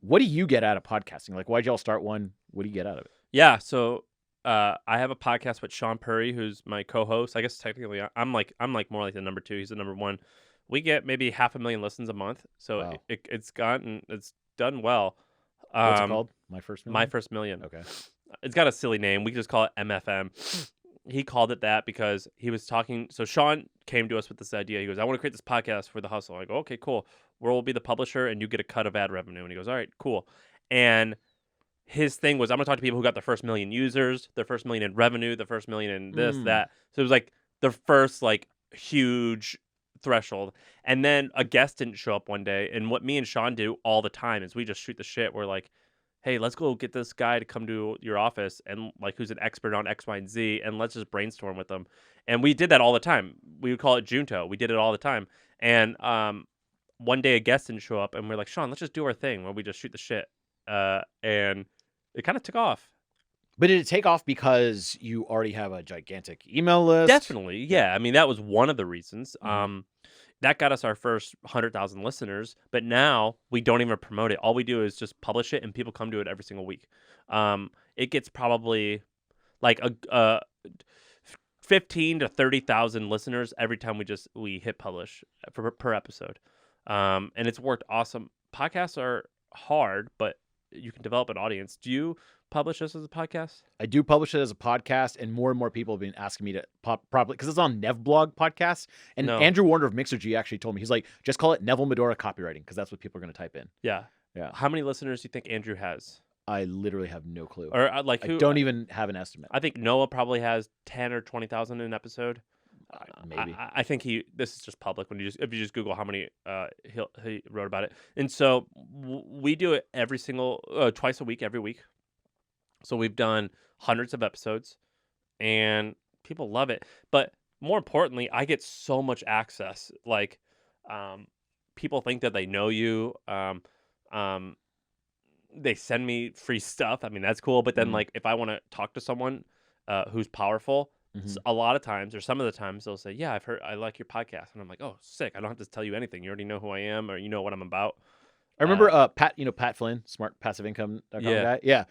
What do you get out of podcasting? Like, why'd y'all start one? What do you get out of it? Yeah, so I have a podcast with Sean Purry, who's my co-host. I guess technically I'm like more like the number 2. He's the number 1. We get maybe 500,000 listens a month, so Wow. it's done well. What's it called? My First Million? My First Million. Okay. It's got a silly name. We just call it MFM. He called it that because he was talking. So Sean came to us with this idea. He goes, I want to create this podcast for The Hustle. I go, okay, cool. We'll be the publisher and you get a cut of ad revenue. And he goes, all right, cool. And his thing was, I'm going to talk to people who got their first 1 million users, their first 1 million in revenue, the first 1 million in this, that. So it was like the first like huge threshold. And then a guest didn't show up one day. And what me and Sean do all the time is we just shoot the shit. We're like, hey, let's go get this guy to come to your office and like who's an expert on X, Y, and Z, and let's just brainstorm with them. And we did that all the time. We would call it Junto. We did it all the time. And one day a guest didn't show up, and we're like, Sean, let's just do our thing where we just shoot the shit. And it kind of took off. But did it take off because you already have a gigantic email list? Definitely, yeah. I mean, that was one of the reasons. That got us our first 100,000 listeners, but now we don't even promote it. All we do is just publish it, and people come to it every single week. It gets probably like a 15 to 30,000 listeners every time we hit publish per episode, and it's worked awesome. Podcasts are hard, but you can develop an audience. Do you publish this as a podcast? I do publish it as a podcast, and more people have been asking me to probably because it's on Nevblog podcast. And Andrew Warner of Mixergy actually told me, he's like, just call it Neville Medhora Copywriting because that's what people are going to type in. Yeah. How many listeners do you think Andrew has? I literally have no clue. Or like who? I don't even have an estimate. I think Noah probably has 10 or 20,000 an episode. Maybe. I think this is just public if you just Google how many he wrote about it. And so we do it every single twice a week, every week. So we've done hundreds of episodes, and people love it. But more importantly, I get so much access. Like, people think that they know you. They send me free stuff. I mean, that's cool. But then, like, if I want to talk to someone who's powerful, a lot of times, or some of the times, they'll say, "Yeah, I like your podcast," and I'm like, "Oh, sick! I don't have to tell you anything. You already know who I am, or you know what I'm about." I remember Pat Flynn, smartpassiveincome.com guy. Yeah.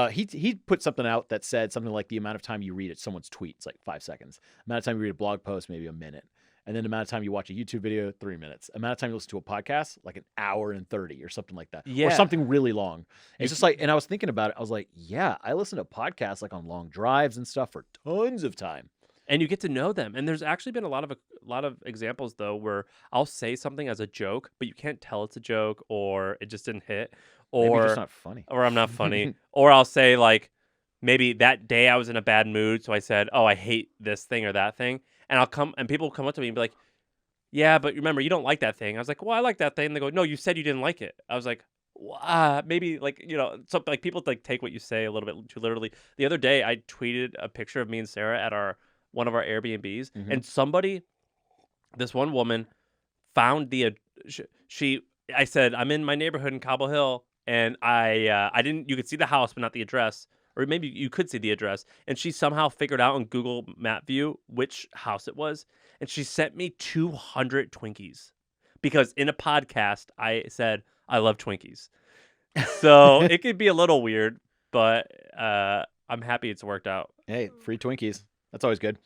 He put something out that said something like the amount of time you read someone's tweet, it's like 5 seconds. The amount of time you read a blog post, maybe a minute. And then the amount of time you watch a YouTube video, 3 minutes. The amount of time you listen to a podcast, like an hour and 30 or something like that. Yeah. Or something really long. And it's just like, and I was thinking about it. I was like, yeah, I listen to podcasts like on long drives and stuff for tons of time. And you get to know them. And there's actually been a lot of examples though where I'll say something as a joke, but you can't tell it's a joke, or it just didn't hit, or maybe you're just not funny, or I'm not funny, or I'll say like maybe that day I was in a bad mood, so I said, "Oh, I hate this thing or that thing," and people come up to me and be like, "Yeah, but remember you don't like that thing." I was like, "Well, I like that thing." And they go, "No, you said you didn't like it." I was like, maybe like something like people like take what you say a little bit too literally. The other day I tweeted a picture of me and Sarah at one of our Airbnbs, and this one woman found I said, I'm in my neighborhood in Cobble Hill, and I didn't, you could see the house, but not the address, or maybe you could see the address. And she somehow figured out on Google Map View which house it was. And she sent me 200 Twinkies because in a podcast, I said, I love Twinkies. So it could be a little weird, but I'm happy it's worked out. Hey, free Twinkies. That's always good.